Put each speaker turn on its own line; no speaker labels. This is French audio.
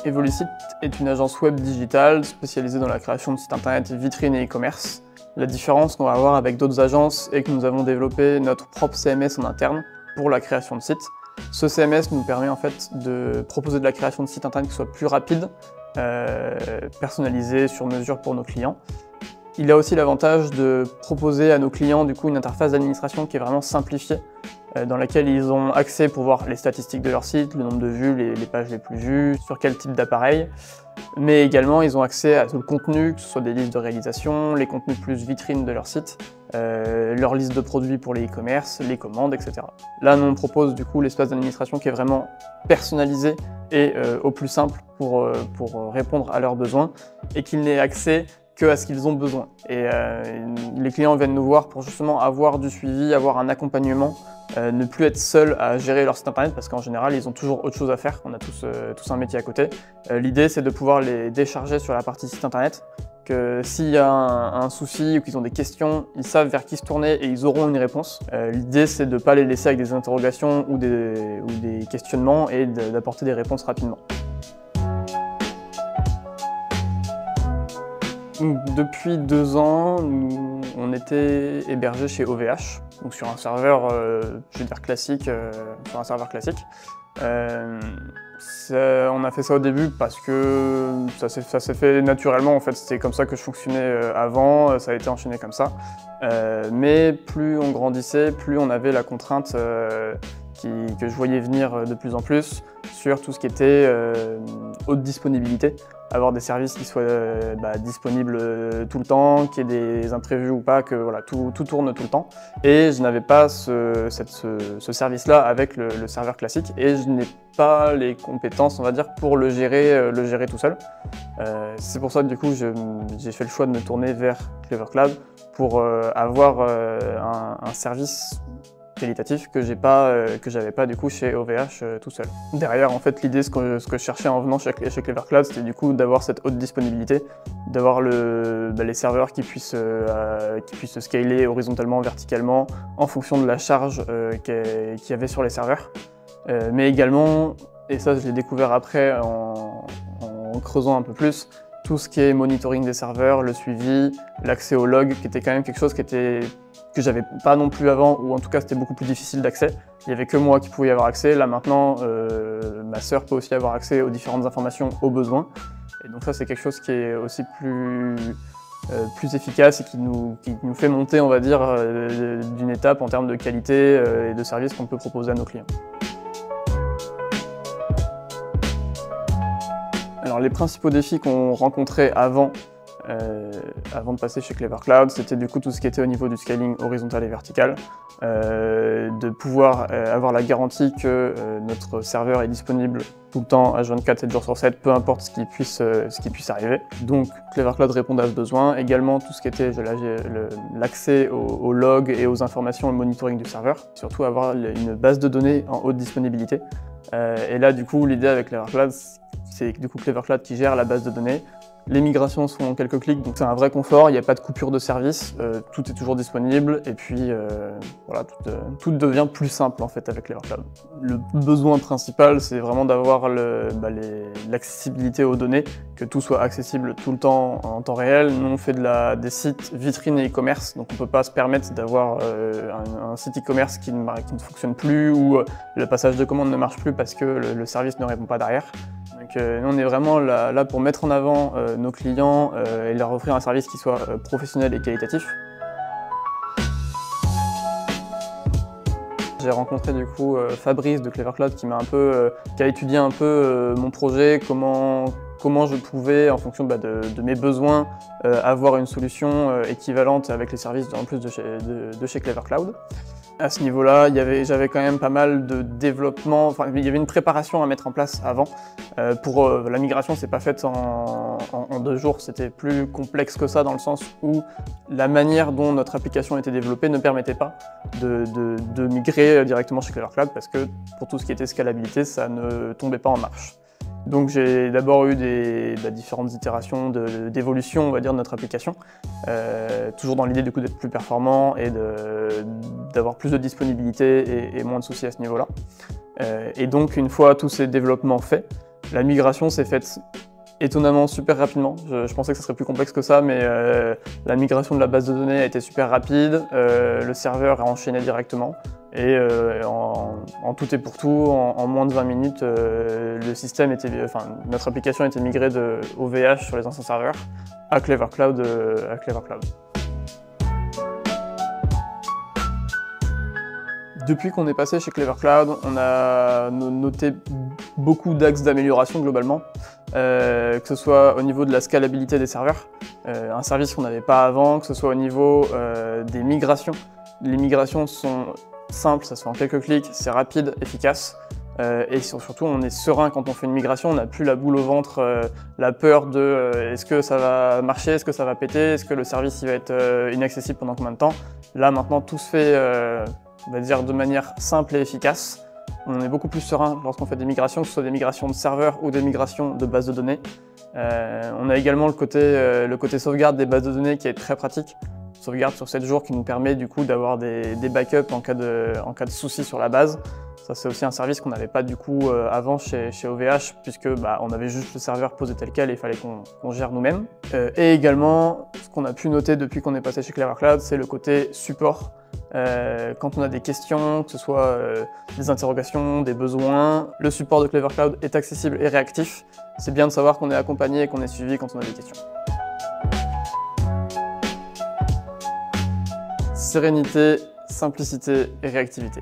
Evolicit est une agence web digitale spécialisée dans la création de sites internet, vitrines et e-commerce. La différence qu'on va avoir avec d'autres agences est que nous avons développé notre propre CMS en interne pour la création de sites. Ce CMS nous permet en fait de proposer de la création de sites internet qui soit plus rapide, personnalisé, sur mesure pour nos clients. Il a aussi l'avantage de proposer à nos clients du coup une interface d'administration qui est vraiment simplifiée, dans laquelle ils ont accès pour voir les statistiques de leur site, le nombre de vues, les pages les plus vues, sur quel type d'appareil. Mais également, ils ont accès à tout le contenu, que ce soit des listes de réalisation, les contenus plus vitrines de leur site, leur liste de produits pour les e-commerce, les commandes, etc. Là, nous, on propose du coup l'espace d'administration qui est vraiment personnalisé et au plus simple pour répondre à leurs besoins et qu'ils n'aient accès qu'à ce qu'ils ont besoin. Et les clients viennent nous voir pour justement avoir du suivi, avoir un accompagnement, ne plus être seuls à gérer leur site internet parce qu'en général ils ont toujours autre chose à faire, on a tous un métier à côté. L'idée c'est de pouvoir les décharger sur la partie site internet, que s'il y a un souci ou qu'ils ont des questions, ils savent vers qui se tourner et ils auront une réponse. L'idée c'est de ne pas les laisser avec des interrogations ou des questionnements et d'apporter des réponses rapidement. Depuis 2 ans, on était hébergé chez OVH, donc sur un serveur, je veux dire classique, sur un serveur classique. On a fait ça au début parce que ça s'est fait naturellement, en fait, c'était comme ça que je fonctionnais avant, ça a été enchaîné comme ça. Mais plus on grandissait, plus on avait la contrainte que je voyais venir de plus en plus sur tout ce qui était haute disponibilité. Avoir des services qui soient disponibles tout le temps, qu'il y ait des imprévus ou pas, que voilà, tout tourne tout le temps. Et je n'avais pas ce service-là avec le serveur classique et je n'ai pas les compétences, on va dire, pour le gérer tout seul. C'est pour ça que du coup, j'ai fait le choix de me tourner vers Clever Cloud pour avoir un service qualitatif que j'avais pas du coup chez OVH tout seul. Derrière, en fait, l'idée, ce que je cherchais en venant chez Clever Cloud, c'était du coup d'avoir cette haute disponibilité, d'avoir les serveurs qui puissent se scaler horizontalement, verticalement, en fonction de la charge qu'il y avait sur les serveurs. Mais également, et ça je l'ai découvert après en creusant un peu plus, tout ce qui est monitoring des serveurs, le suivi, l'accès aux logs, qui était quand même quelque chose que j'avais pas non plus avant, ou en tout cas c'était beaucoup plus difficile d'accès. Il n'y avait que moi qui pouvais y avoir accès. Là maintenant, ma sœur peut aussi avoir accès aux différentes informations au besoin. Et donc ça c'est quelque chose qui est aussi plus efficace et qui nous fait monter, on va dire, d'une étape en termes de qualité et de service qu'on peut proposer à nos clients. Alors les principaux défis qu'on rencontrait avant de passer chez Clever Cloud, c'était du coup tout ce qui était au niveau du scaling horizontal et vertical, de pouvoir avoir la garantie que notre serveur est disponible tout le temps, H24, 7 jours sur 7, peu importe ce qui puisse arriver. Donc Clever Cloud répondait à ce besoin. Également tout ce qui était l'accès aux logs et aux informations et le monitoring du serveur. Surtout avoir une base de données en haute disponibilité. Et là du coup l'idée avec Clever Cloud, c'est du coup Clever Cloud qui gère la base de données. Les migrations sont en quelques clics, donc c'est un vrai confort, il n'y a pas de coupure de service, tout est toujours disponible, et puis voilà, tout devient plus simple en fait avec Clever Cloud. Le besoin principal, c'est vraiment d'avoir l'accessibilité aux données, que tout soit accessible tout le temps en temps réel. Nous on fait des sites vitrines et e-commerce, donc on ne peut pas se permettre d'avoir un site e-commerce qui ne fonctionne plus, ou le passage de commande ne marche plus parce que le service ne répond pas derrière. Donc nous on est vraiment là pour mettre en avant nos clients et leur offrir un service qui soit professionnel et qualitatif. J'ai rencontré du coup Fabrice de Clever Cloud qui a étudié un peu mon projet, comment je pouvais, en fonction de mes besoins, avoir une solution équivalente avec les services en plus de chez Clever Cloud. À ce niveau-là, j'avais quand même pas mal de développement, enfin il y avait une préparation à mettre en place avant. Pour la migration, c'est pas faite en 2 jours, c'était plus complexe que ça dans le sens où la manière dont notre application était développée ne permettait pas de migrer directement chez Clever Cloud parce que pour tout ce qui était scalabilité, ça ne tombait pas en marche. Donc j'ai d'abord eu différentes itérations d'évolution, on va dire, de notre application, toujours dans l'idée du coup d'être plus performant et d'avoir plus de disponibilité et moins de soucis à ce niveau-là. Et donc une fois tous ces développements faits, La migration s'est faite étonnamment super rapidement. Je pensais que ça serait plus complexe que ça, mais la migration de la base de données a été super rapide, le serveur a enchaîné directement, et en tout et pour tout, en moins de 20 minutes, notre application était migrée de OVH sur les anciens serveurs à Clever Cloud. Depuis qu'on est passé chez Clever Cloud, on a noté beaucoup d'axes d'amélioration globalement, que ce soit au niveau de la scalabilité des serveurs, un service qu'on n'avait pas avant, que ce soit au niveau des migrations. Les migrations sont simples, ça se fait en quelques clics, c'est rapide, efficace, et surtout on est serein quand on fait une migration, on n'a plus la boule au ventre, la peur de est-ce que ça va marcher, est-ce que ça va péter, est-ce que le service il va être inaccessible pendant combien de temps. Là maintenant tout se fait on va dire de manière simple et efficace. On est beaucoup plus serein lorsqu'on fait des migrations, que ce soit des migrations de serveurs ou des migrations de bases de données. On a également le côté sauvegarde des bases de données qui est très pratique. Sauvegarde sur 7 jours qui nous permet du coup d'avoir des backups en cas de soucis sur la base. Ça c'est aussi un service qu'on n'avait pas du coup avant chez OVH, puisque on avait juste le serveur posé tel quel et il fallait qu'on gère nous-mêmes. Et également, ce qu'on a pu noter depuis qu'on est passé chez Clever Cloud, c'est le côté support. Quand on a des questions, que ce soit des interrogations, des besoins, le support de Clever Cloud est accessible et réactif. C'est bien de savoir qu'on est accompagné et qu'on est suivi quand on a des questions. Sérénité, simplicité et réactivité.